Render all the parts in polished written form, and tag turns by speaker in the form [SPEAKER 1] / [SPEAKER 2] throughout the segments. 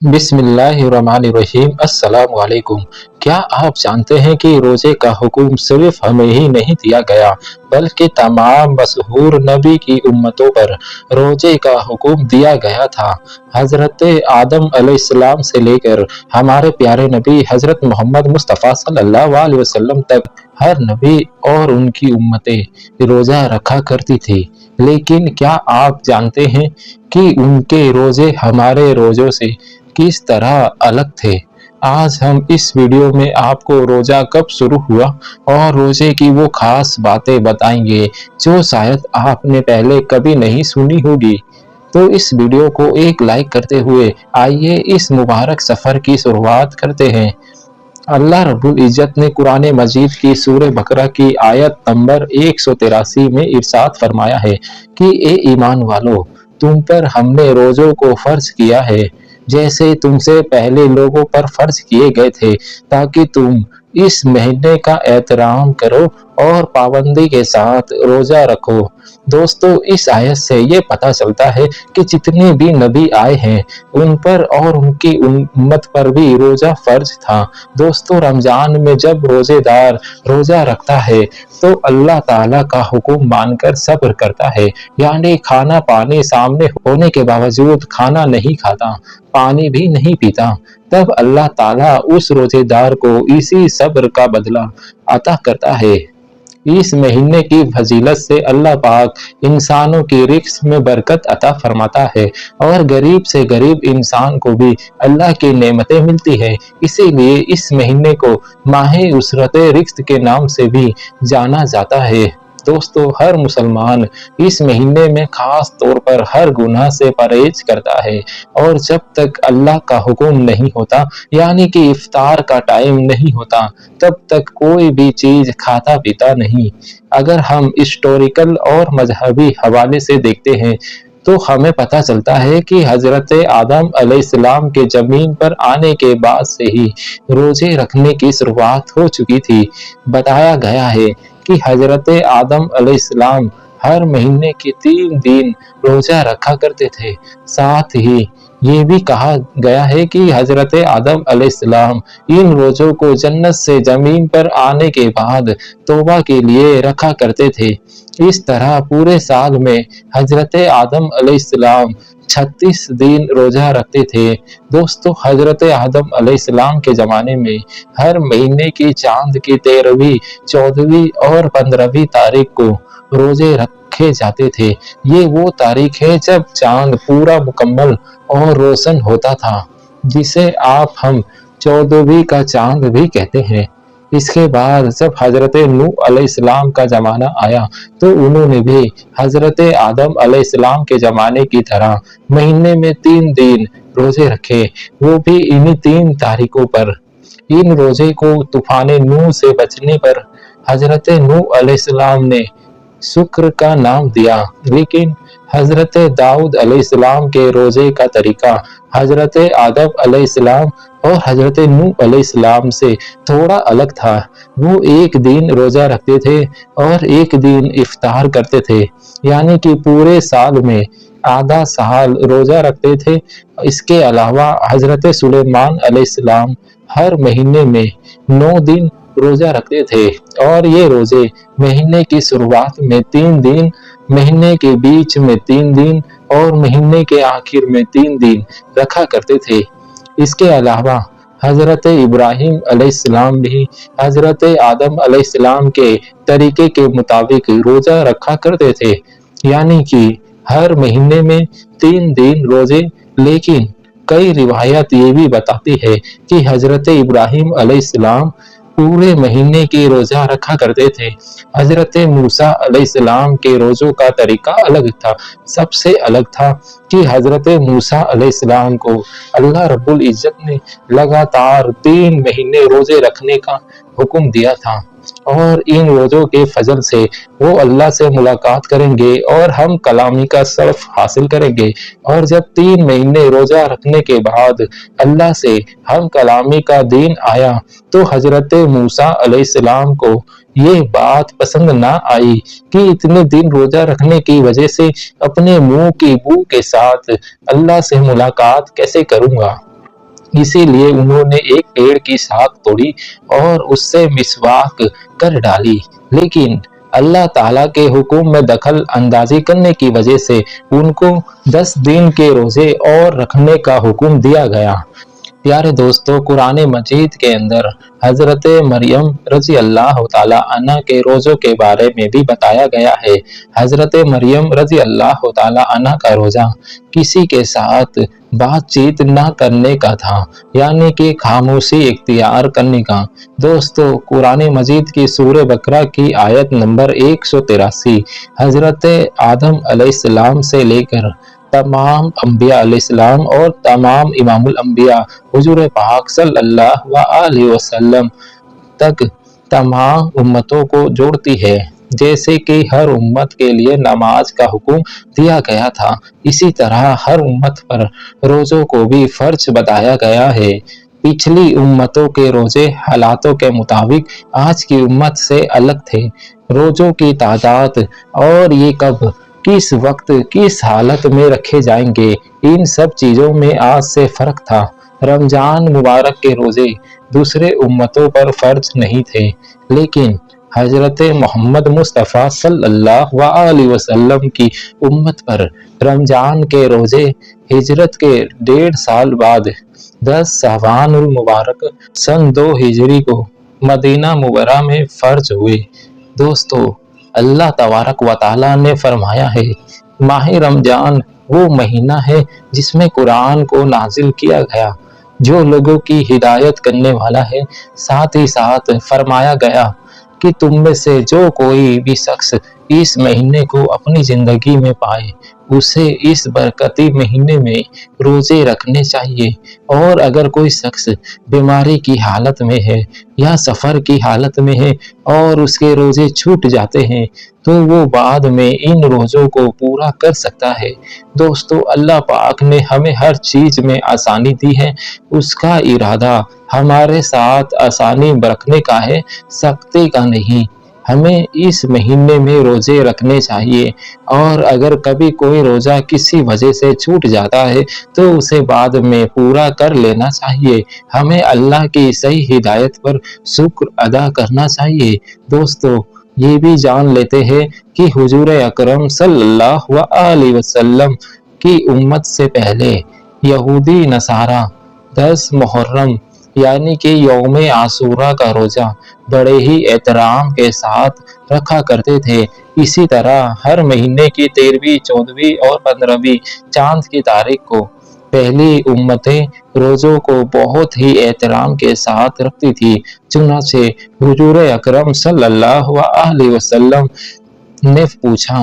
[SPEAKER 1] बिस्मिल्लाहिर्रहमानिर्रहीम। अस्सलामु अलैकुम। क्या आप जानते हैं कि रोजे का हुक्म सिर्फ हमें ही नहीं दिया गया बल्कि तमाम मशहूर नबी की उम्मतों पर रोजे का हुक्म दिया गया था। हजरत आदम अलैहिस्सलाम से लेकर हमारे प्यारे नबी हजरत मोहम्मद मुस्तफ़ा सल्लल्लाहु अलैहि वसल्लम तक हर नबी और उनकी उम्मतें रोजा रखा करती थी। लेकिन क्या आप जानते हैं कि उनके रोजे हमारे रोजों से किस तरह अलग थे? आज हम इस वीडियो में आपको रोजा कब शुरू हुआ और रोजे की वो खास बातें बताएंगे जो शायद आपने पहले कभी नहीं सुनी होगी। तो इस वीडियो को एक लाइक करते हुए आइए इस मुबारक सफर की शुरुआत करते हैं। अल्लाह रब्बुल इज्जत ने कुरान मजीद की सूरह बकरा की आयत नंबर 183 में इरशाद फरमाया है कि ए ईमान वालों, तुम पर हमने रोजों को फर्ज किया है जैसे तुमसे पहले लोगों पर फर्ज किए गए थे, ताकि तुम इस महीने का एहतराम करो और पाबंदी के साथ रोजा रखो। दोस्तों, इस आयत से ये पता चलता है कि जितने भी नबी आए हैं उन पर और उनकी उम्मत पर भी रोजा फर्ज था। दोस्तों, रमजान में जब रोजेदार रोजा रखता है तो अल्लाह ताला का हुक्म मानकर सब्र करता है, यानी खाना पानी सामने होने के बावजूद खाना नहीं खाता, पानी भी नहीं पीता। तब अल्लाह ताला उस रोजेदार को इसी सब्र का बदला अता करता है। इस महीने की फजीलत से अल्लाह पाक इंसानों की रिस्क में बरकत अता फरमाता है और गरीब से गरीब इंसान को भी अल्लाह की नेमतें मिलती है। इसीलिए इस महीने को माहे उसरत रिस्क के नाम से भी जाना जाता है। दोस्तों, हर मुसलमान इस महीने में खास तौर पर हर गुनाह से परहेज करता है और जब तक अल्लाह का हुक्म नहीं होता, यानी कि इफ्तार का टाइम नहीं होता, तब तक कोई भी चीज खाता पीता नहीं। अगर हम हिस्टोरिकल और मजहबी हवाले से देखते हैं तो हमें पता चलता है कि हजरत आदम अलैहिस्सलाम के जमीन पर आने के बाद से ही रोजे रखने की शुरुआत हो चुकी थी। बताया गया है कि हजरत आदम अलैहिस्सलाम हर महीने के 3 दिन रोजा रखा करते थे। साथ ही ये भी कहा गया है कि हजरत आदम अलैहिस्सलाम इन रोजों को जन्नत से जमीन पर आने के बाद तौबा के लिए रखा करते थे। इस तरह पूरे साल में हजरत आदम अलैहिस्सलाम 36 दिन रोजा रखते थे। दोस्तों, हजरत आदम अलैहिस्सलाम के जमाने में हर महीने की चांद की 13वीं, 14वीं और 15वीं तारीख को रोजे रखे जाते थे। ये वो तारीख है जब चांद पूरा मुकम्मल और रोशन होता था, जिसे हम 14वीं का चांद भी कहते हैं। इसके बाद जब हजरत नूह अलैहिस्सलाम का जमाना आया तो उन्होंने भी हजरत आदम अलैहिस्सलाम के जमाने की तरह महीने में 3 दिन रोजे रखे, वो भी इन्हीं 3 तारीखों पर। इन रोजे को तूफान नूह से बचने पर हजरत नूह अलैहिस्सलाम ने शुक्र का नाम दिया, लेकिन हजरत दाऊद अलैहिस्सलाम के रोजे का तरीका हजरत आदम अलैहिस्सलाम और हजरत नूह अलैहिस्सलाम से थोड़ा अलग था। वो एक दिन रोजा रखते थे और एक दिन इफ्तार करते थे, यानी कि पूरे साल में आधा साल रोजा रखते थे। इसके अलावा हजरत सुलेमान अलैहिस्सलाम हर महीने में 9 दिन रोजा रखते थे और ये रोजे महीने की शुरुआत में 3 दिन, महीने के बीच में 3 दिन और महीने के आखिर में 3 दिन रखा करते थे। इसके अलावा हजरत इब्राहिम अलैहिस्सलाम भी हजरत आदम अलैहिस्सलाम के तरीके के मुताबिक रोजा रखा करते थे, यानी कि हर महीने में 3 दिन रोजे। लेकिन कई रिवायत ये भी बताती है कि हजरत इब्राहिम अलैहिस्सलाम पूरे महीने की रोजा रखा करते थे। हजरत मूसा अलैहिस्सलाम के रोजों का तरीका अलग था। सबसे अलग था कि हजरत मूसा अलैहिस्सलाम को अल्लाह रब्बुल इज्जत ने लगातार 3 महीने रोजे रखने का हुक्म दिया था और इन रोजों के फजल से वो अल्लाह से मुलाकात करेंगे और हम कलामी का शर्फ हासिल करेंगे। और जब 3 महीने रोजा रखने के बाद अल्लाह से हम कलामी का दिन आया तो हजरत मूसा अलैहिस्सलाम को ये बात पसंद ना आई कि इतने दिन रोजा रखने की वजह से अपने मुंह की बू के साथ अल्लाह से मुलाकात कैसे करूंगा। इसीलिए उन्होंने एक पेड़ की शाख तोड़ी और उससे मिसवाक कर डाली, लेकिन अल्लाह ताला के हुक्म में दखल अंदाजी करने की वजह से उनको 10 दिन के रोजे और रखने का हुक्म दिया गया। प्यारे दोस्तों, कुरान मजीद के अंदर हजरत मरियम रजी अल्लाह ताला अन्हा के रोज़ों के बारे में भी बताया गया है। हजरत मरियम रजी अल्लाह ताला अन्हा का रोज़ा किसी के साथ बातचीत ना करने का था, यानी कि खामोशी इख्तियार करने का। दोस्तों, कुरान मजीद की सूरह बकरा की आयत नंबर 183 हजरत आदम अलैहिस्सलाम से लेकर तमाम अंबिया अलैहिस्सलाम और तमाम इमामुल अंबिया हुजूर पाक सल्लल्लाहु अलैहि वसल्लम तक तमाम उम्मतों को जोड़ती है। जैसे कि हर उम्मत के लिए नमाज का हुक्म दिया गया था, इसी तरह हर उम्मत पर रोज़ों को भी फर्ज बताया गया है। पिछली उम्मतों के रोजे हालातों के मुताबिक आज की उम्मत से अलग थे। रोज़ों की तादाद और ये कब, किस वक्त, किस हालत में रखे जाएंगे, इन सब चीज़ों में आज से फ़र्क था। रमज़ान मुबारक के रोज़े दूसरे उम्मतों पर फ़र्ज नहीं थे, लेकिन हज़रत मोहम्मद मुस्तफ़ा सल्लल्लाहु अलैहि वसल्लम की उम्मत पर रमज़ान के रोज़े हिजरत के 1.5 साल बाद 10 शाबानुल मुबारक सन 2 हिजरी को मदीना मुबर्रा में फ़र्ज हुए। दोस्तों, अल्लाह तबारक व तआला ने फरमाया है, माह रमज़ान वो महीना है जिसमें कुरान को नाजिल किया गया, जो लोगों की हिदायत करने वाला है। साथ ही साथ फरमाया गया कि तुम में से जो कोई भी शख्स इस महीने को अपनी जिंदगी में पाए, उसे इस बरकती महीने में रोजे रखने चाहिए। और अगर कोई शख्स बीमारी की हालत में है या सफ़र की हालत में है और उसके रोजे छूट जाते हैं, तो वो बाद में इन रोज़ों को पूरा कर सकता है। दोस्तों, अल्लाह पाक ने हमें हर चीज़ में आसानी दी है। उसका इरादा हमारे साथ आसानी बरतने का है, सख्ती का नहीं। हमें इस महीने में रोजे रखने चाहिए, और अगर कभी कोई रोजा किसी वजह से छूट जाता है तो उसे बाद में पूरा कर लेना चाहिए। हमें अल्लाह की सही हिदायत पर शुक्र अदा करना चाहिए। दोस्तों, ये भी जान लेते हैं कि हुजूर अकरम सल्लल्लाहु अलैहि वसल्लम की उम्मत से पहले यहूदी नसारा 10 मुहर्रम यानी कि यौम आशूरा का रोजा बड़े ही एहतराम के साथ रखा करते थे। इसी तरह हर महीने की 13वीं, 14वीं और 15वीं चांद की तारीख को पहली उम्मतें रोज़ों को बहुत ही एहतराम के साथ रखती थी। चुनांचे हुजूर अकरम सल्लल्लाहु अलैहि वसल्लम ने पूछा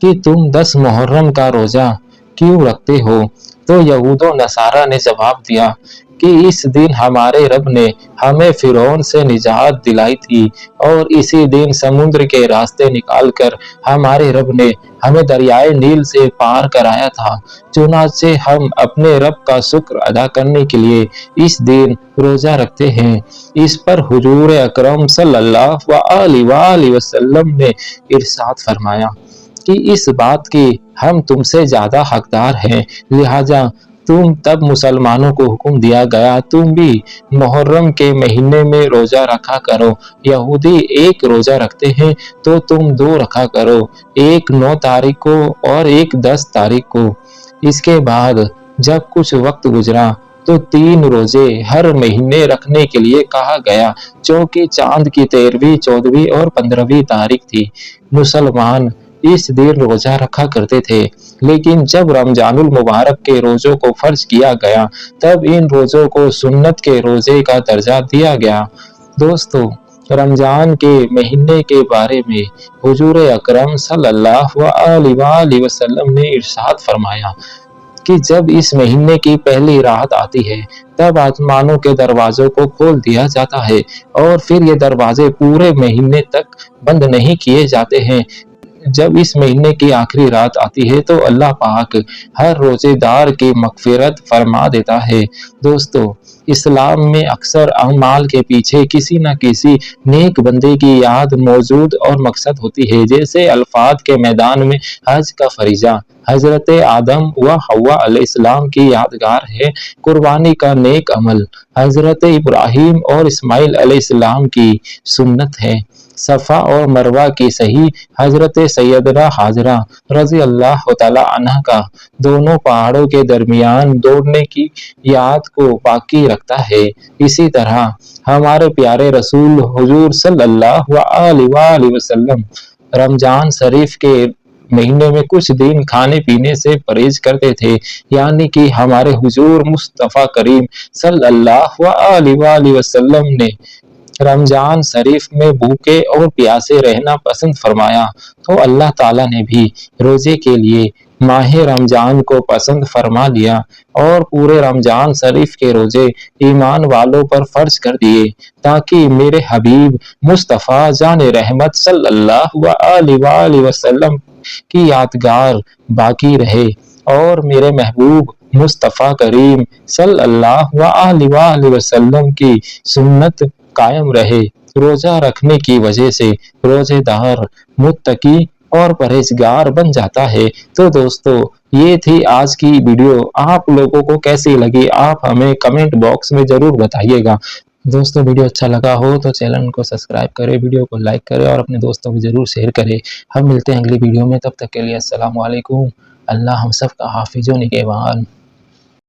[SPEAKER 1] कि तुम 10 मुहर्रम का रोजा क्यों रखते हो? तो यहूद नसारा ने जवाब दिया कि इस दिन हमारे रब ने हमें फिरौन से निजात दिलाई थी, और इसी दिन समुद्र के रास्ते निकालकर हमारे रब ने हमें दरियाए नील से पार कराया था। चुनांचे हम अपने रब का शुक्र अदा करने के लिए इस दिन रोजा रखते हैं। इस पर हुजूर अकरम सल्लल्लाहु अलैहि वसल्लम ने इरशाद फरमाया कि इस बात की हम तुमसे ज्यादा हकदार हैं, लिहाजा तुम तब मुसलमानों को हुक्म दिया गया तुम भी मुहर्रम के महीने में रोजा रखा करो। यहूदी एक रोजा रखते हैं तो तुम 2 रखा करो, एक 9 तारीख को और एक 10 तारीख को। इसके बाद जब कुछ वक्त गुजरा तो 3 रोजे हर महीने रखने के लिए कहा गया, जो कि चांद की 13वीं, 14वीं और 15वीं तारीख थी। मुसलमान इस दिन रोजा रखा करते थे, लेकिन जब रमजानुल मुबारक के रोजों को फर्ज किया गया तब इन रोजों को सुन्नत के रोजे का दर्जा दिया गया। दोस्तों, रमजान के महीने के बारे में हुजूर अकरम सल्लल्लाहु अलैहि वसल्लम ने इरशाद फरमाया कि जब इस महीने की पहली रात आती है तब आसमानों के दरवाजों को खोल दिया जाता है, और फिर ये दरवाजे पूरे महीने तक बंद नहीं किए जाते हैं। जब इस महीने की आखिरी रात आती है तो अल्लाह पाक हर रोजेदार की मगफिरत फरमा देता है। दोस्तों, इस्लाम में अक्सर अमाल के पीछे किसी न किसी नेक बंदे की याद मौजूद और मकसद होती है, जैसे अल्फाज के मैदान में हज का फरीजा, حضرت آدم و حوا علیہ السلام کی یادگار ہے قربانی کا نیک عمل، حضرت ابراہیم اور اسماعیل علیہ السلام کی سنت ہے صفا اور مروہ کی صحیح، حضرت سیدنا حاجرہ رضی اللہ تعالی عنہ کا دونوں پہاڑوں کے درمیان دوڑنے کی یاد کو باقی رکھتا ہے۔ اسی طرح ہمارے پیارے رسول حضور صلی اللہ علیہ وآلہ وسلم رمضان شریف کے مہینے میں کچھ دن کھانے پینے سے پرہیز کرتے تھے، یعنی کہ ہمارے حضور مصطفیٰ کریم صلی اللہ علیہ وآلہ وسلم نے رمضان شریف میں بھوکے اور پیاسے رہنا پسند فرمایا، تو اللہ تعالیٰ نے بھی روزے کے لیے ماہ رمضان کو پسند فرما لیا اور پورے رمضان شریف کے روزے ایمان والوں پر فرض کر دیے، تاکہ میرے حبیب مصطفیٰ جان رحمت صلی اللہ علیہ وآلہ وسلم کی یادگار باقی رہے اور میرے محبوب مصطفیٰ کریم صلی اللہ علیہ وآلہ وسلم کی سنت قائم رہے۔ روزہ رکھنے کی وجہ سے روزے دار متقی اور پرہیزگار بن جاتا ہے۔ تو دوستو یہ تھی آج کی ویڈیو، آپ لوگوں کو کیسی لگی آپ ہمیں کمنٹ باکس میں ضرور بتائیے گا۔ دوستو ویڈیو اچھا لگا ہو تو چینل کو سبسکرائب کریں، ویڈیو کو لائک کریں اور اپنے دوستوں کو ضرور شیئر کریں۔ ہم ملتے ہیں اگلی ویڈیو میں، تب تک کے لیے السلام علیکم۔ اللہ ہم سب کا حافظ و نگہبان۔